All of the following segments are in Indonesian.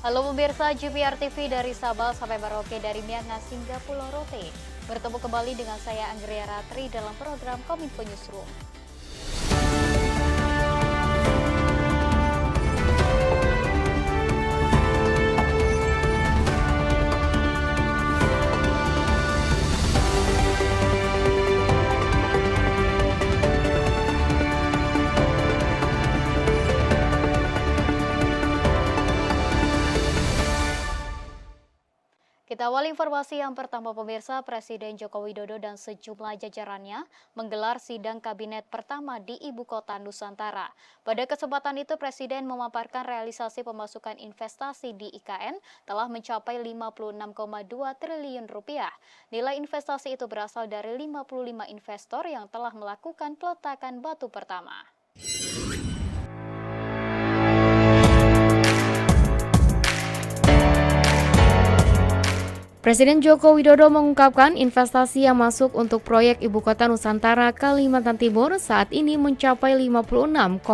Halo pemirsa GPR TV dari Sabah sampai Merauke, dari Miangas hingga Pulau Rote. Bertemu kembali dengan saya Anggria Ratri dalam program Kominfo Newsroom. Kita awal informasi yang pertama pemirsa, Presiden Joko Widodo dan sejumlah jajarannya menggelar sidang kabinet pertama di Ibu Kota Nusantara. Pada kesempatan itu Presiden memaparkan realisasi pemasukan investasi di IKN telah mencapai 56,2 triliun rupiah. Nilai investasi itu berasal dari 55 investor yang telah melakukan peletakan batu pertama. Presiden Joko Widodo mengungkapkan investasi yang masuk untuk proyek Ibu Kota Nusantara Kalimantan Timur saat ini mencapai 56,2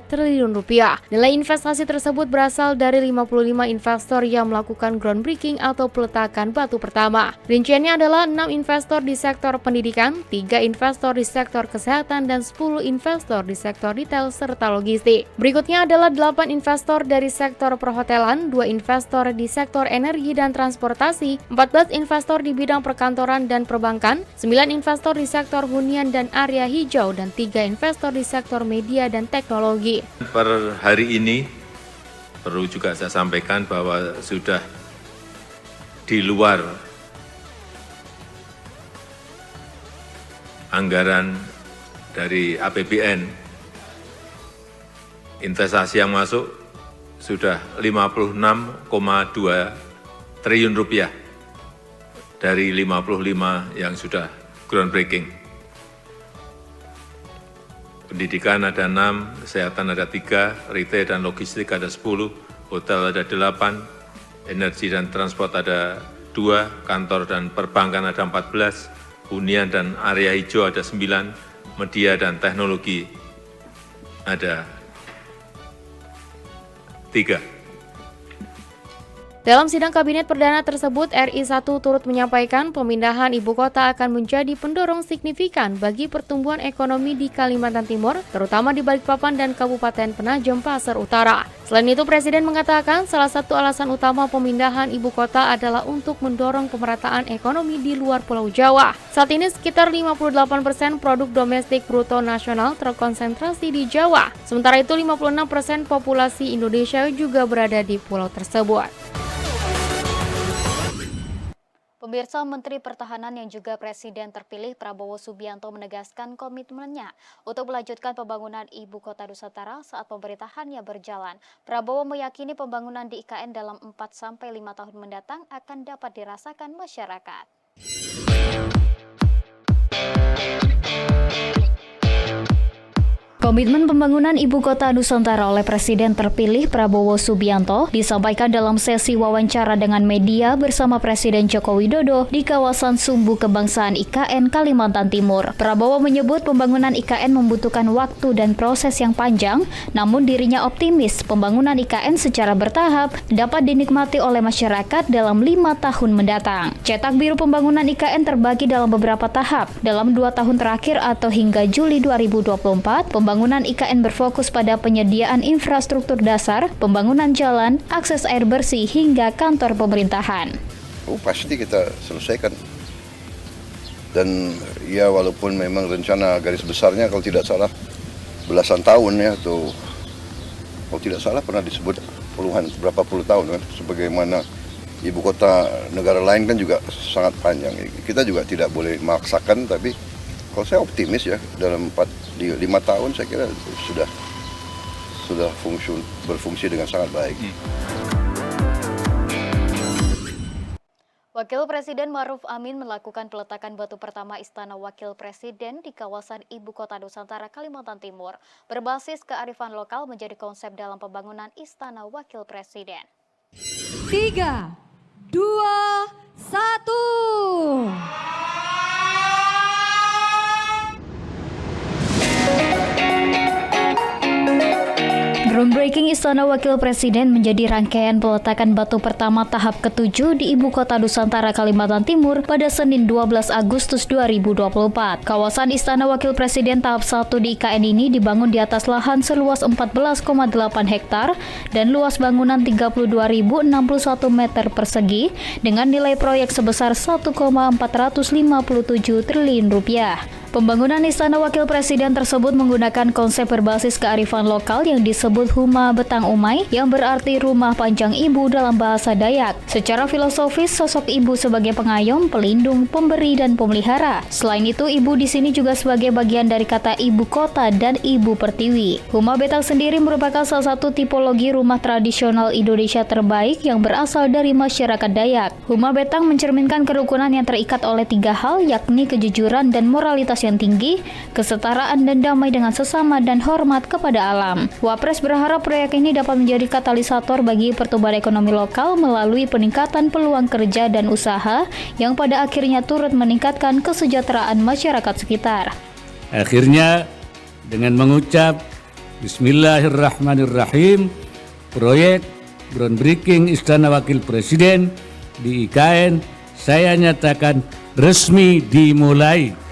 triliun rupiah. Nilai investasi tersebut berasal dari 55 investor yang melakukan groundbreaking atau peletakan batu pertama. Rinciannya adalah 6 investor di sektor pendidikan, 3 investor di sektor kesehatan, dan 10 investor di sektor retail serta logistik. Berikutnya adalah 8 investor dari sektor perhotelan, 2 investor di sektor energi dan transportasi, 14 investor di bidang perkantoran dan perbankan, 9 investor di sektor hunian dan area hijau, dan 3 investor di sektor media dan teknologi. Per hari ini perlu juga saya sampaikan bahwa sudah di luar anggaran dari APBN, investasi yang masuk sudah 56,2 triliun rupiah dari 55 yang sudah groundbreaking. Pendidikan ada 6, kesehatan ada 3, retail dan logistik ada 10, hotel ada 8, energi dan transport ada 2, kantor dan perbankan ada 14, hunian dan area hijau ada 9, media dan teknologi ada 3. Dalam sidang kabinet perdana tersebut, RI 1 turut menyampaikan pemindahan ibu kota akan menjadi pendorong signifikan bagi pertumbuhan ekonomi di Kalimantan Timur, terutama di Balikpapan dan Kabupaten Penajam Pasar Utara. Selain itu, Presiden mengatakan salah satu alasan utama pemindahan ibu kota adalah untuk mendorong pemerataan ekonomi di luar Pulau Jawa. Saat ini sekitar 58% produk domestik bruto nasional terkonsentrasi di Jawa, sementara itu 56% populasi Indonesia juga berada di pulau tersebut. Pemirsa, Menteri Pertahanan yang juga Presiden terpilih Prabowo Subianto menegaskan komitmennya untuk melanjutkan pembangunan Ibu Kota Nusantara saat pemerintahannya berjalan. Prabowo meyakini pembangunan di IKN dalam 4-5 tahun mendatang akan dapat dirasakan masyarakat. Komitmen pembangunan Ibu Kota Nusantara oleh Presiden terpilih Prabowo Subianto disampaikan dalam sesi wawancara dengan media bersama Presiden Joko Widodo di kawasan Sumbu Kebangsaan IKN Kalimantan Timur. Prabowo menyebut pembangunan IKN membutuhkan waktu dan proses yang panjang, namun dirinya optimis pembangunan IKN secara bertahap dapat dinikmati oleh masyarakat dalam 5 tahun mendatang. Cetak biru pembangunan IKN terbagi dalam beberapa tahap. Dalam 2 tahun terakhir atau hingga Juli 2024, pembangunan IKN berfokus pada penyediaan infrastruktur dasar, pembangunan jalan, akses air bersih, hingga kantor pemerintahan. Pasti kita selesaikan. Dan ya walaupun memang rencana garis besarnya kalau tidak salah belasan tahun ya, atau kalau tidak salah pernah disebut puluhan, berapa puluh tahun kan, sebagaimana ibu kota negara lain kan juga sangat panjang. Kita juga tidak boleh memaksakan, tapi kalau saya optimis ya, dalam 5 tahun saya kira sudah berfungsi dengan sangat baik. Wakil Presiden Ma'ruf Amin melakukan peletakan batu pertama Istana Wakil Presiden di kawasan Ibu Kota Nusantara Kalimantan Timur. Berbasis kearifan lokal menjadi konsep dalam pembangunan Istana Wakil Presiden. 3, 2, 1. Groundbreaking Istana Wakil Presiden menjadi rangkaian peletakan batu pertama tahap ke-7 di Ibu Kota Nusantara Kalimantan Timur pada Senin 12 Agustus 2024. Kawasan Istana Wakil Presiden tahap 1 di IKN ini dibangun di atas lahan seluas 14,8 hektar dan luas bangunan 32.061 meter persegi dengan nilai proyek sebesar 1,457 triliun rupiah. Pembangunan Istana Wakil Presiden tersebut menggunakan konsep berbasis kearifan lokal yang disebut Huma Betang Umay, yang berarti rumah panjang ibu dalam bahasa Dayak. Secara filosofis, sosok ibu sebagai pengayom, pelindung, pemberi, dan pemelihara. Selain itu, ibu di sini juga sebagai bagian dari kata ibu kota dan ibu pertiwi. Huma Betang sendiri merupakan salah satu tipologi rumah tradisional Indonesia terbaik yang berasal dari masyarakat Dayak. Huma Betang mencerminkan kerukunan yang terikat oleh 3 hal, yakni kejujuran dan moralitas yang tinggi, kesetaraan dan damai dengan sesama, dan hormat kepada alam. Wapres berharap proyek ini dapat menjadi katalisator bagi pertumbuhan ekonomi lokal melalui peningkatan peluang kerja dan usaha yang pada akhirnya turut meningkatkan kesejahteraan masyarakat sekitar. Akhirnya, dengan mengucap Bismillahirrahmanirrahim, proyek Groundbreaking Istana Wakil Presiden di IKN saya nyatakan resmi dimulai.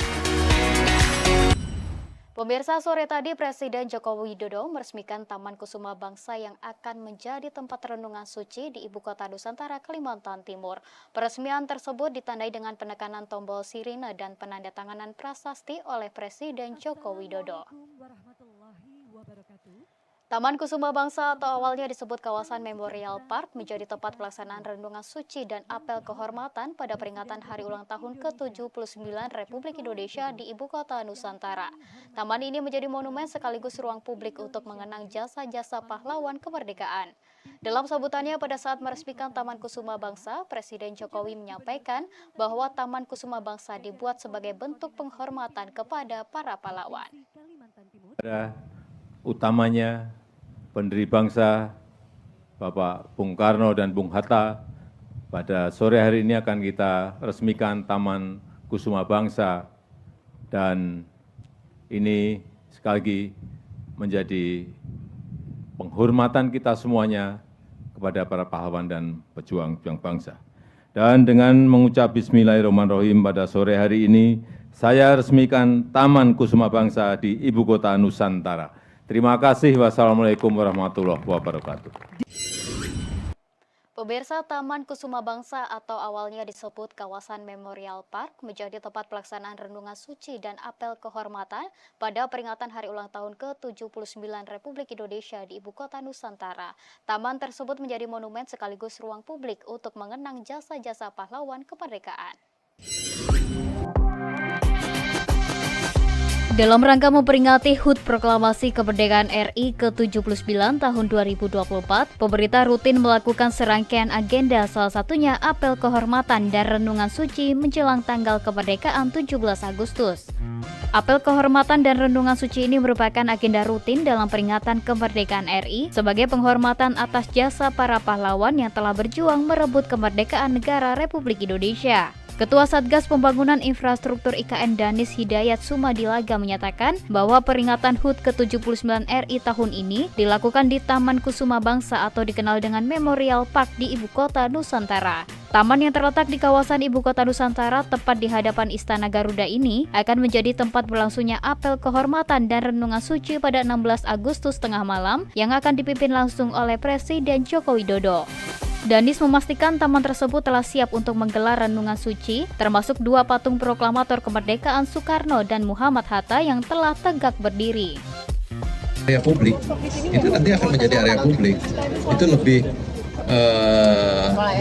Pemirsa, sore tadi Presiden Joko Widodo meresmikan Taman Kusuma Bangsa yang akan menjadi tempat renungan suci di Ibu Kota Nusantara Kalimantan Timur. Peresmian tersebut ditandai dengan penekanan tombol sirine dan penandatanganan prasasti oleh Presiden Joko Widodo. Taman Kusuma Bangsa atau awalnya disebut kawasan Memorial Park menjadi tempat pelaksanaan renungan suci dan apel kehormatan pada peringatan hari ulang tahun ke-79 Republik Indonesia di Ibu Kota Nusantara. Taman ini menjadi monumen sekaligus ruang publik untuk mengenang jasa-jasa pahlawan kemerdekaan. Dalam sambutannya pada saat meresmikan Taman Kusuma Bangsa, Presiden Jokowi menyampaikan bahwa Taman Kusuma Bangsa dibuat sebagai bentuk penghormatan kepada para pahlawan. Utamanya pendiri bangsa Bapak Bung Karno dan Bung Hatta, pada sore hari ini akan kita resmikan Taman Kusuma Bangsa, dan ini sekali lagi menjadi penghormatan kita semuanya kepada para pahlawan dan pejuang-pejuang bangsa. Dan dengan mengucap Bismillahirrahmanirrahim pada sore hari ini, saya resmikan Taman Kusuma Bangsa di Ibu Kota Nusantara. Terima kasih. Wassalamualaikum warahmatullahi wabarakatuh. Pemirsa, Taman Kusuma Bangsa atau awalnya disebut kawasan Memorial Park menjadi tempat pelaksanaan renungan suci dan apel kehormatan pada peringatan hari ulang tahun ke-79 Republik Indonesia di Ibu Kota Nusantara. Taman tersebut menjadi monumen sekaligus ruang publik untuk mengenang jasa-jasa pahlawan kemerdekaan. Dalam rangka memperingati HUT Proklamasi Kemerdekaan RI ke-79 tahun 2024, pemerintah rutin melakukan serangkaian agenda, salah satunya apel kehormatan dan renungan suci menjelang tanggal kemerdekaan 17 Agustus. Apel kehormatan dan renungan suci ini merupakan agenda rutin dalam peringatan kemerdekaan RI sebagai penghormatan atas jasa para pahlawan yang telah berjuang merebut kemerdekaan negara Republik Indonesia. Ketua Satgas Pembangunan Infrastruktur IKN Danis Hidayat Sumadilaga menyatakan bahwa peringatan HUT ke-79 RI tahun ini dilakukan di Taman Kusuma Bangsa atau dikenal dengan Memorial Park di Ibu Kota Nusantara. Taman yang terletak di kawasan Ibu Kota Nusantara tepat di hadapan Istana Garuda ini akan menjadi tempat berlangsungnya apel kehormatan dan renungan suci pada 16 Agustus tengah malam yang akan dipimpin langsung oleh Presiden Joko Widodo. Danis memastikan taman tersebut telah siap untuk menggelar renungan suci, termasuk 2 patung proklamator kemerdekaan Soekarno dan Muhammad Hatta yang telah tegak berdiri. Area publik itu nanti akan menjadi area publik, itu lebih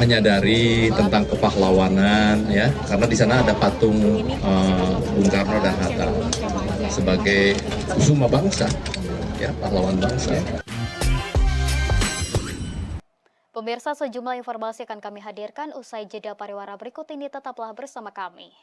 menyadari tentang kepahlawanan, ya, karena di sana ada patung Bung Karno dan Hatta sebagai kusuma bangsa, ya, pahlawan bangsa. Pemirsa, sejumlah informasi akan kami hadirkan usai jeda pariwara berikut ini, tetaplah bersama kami.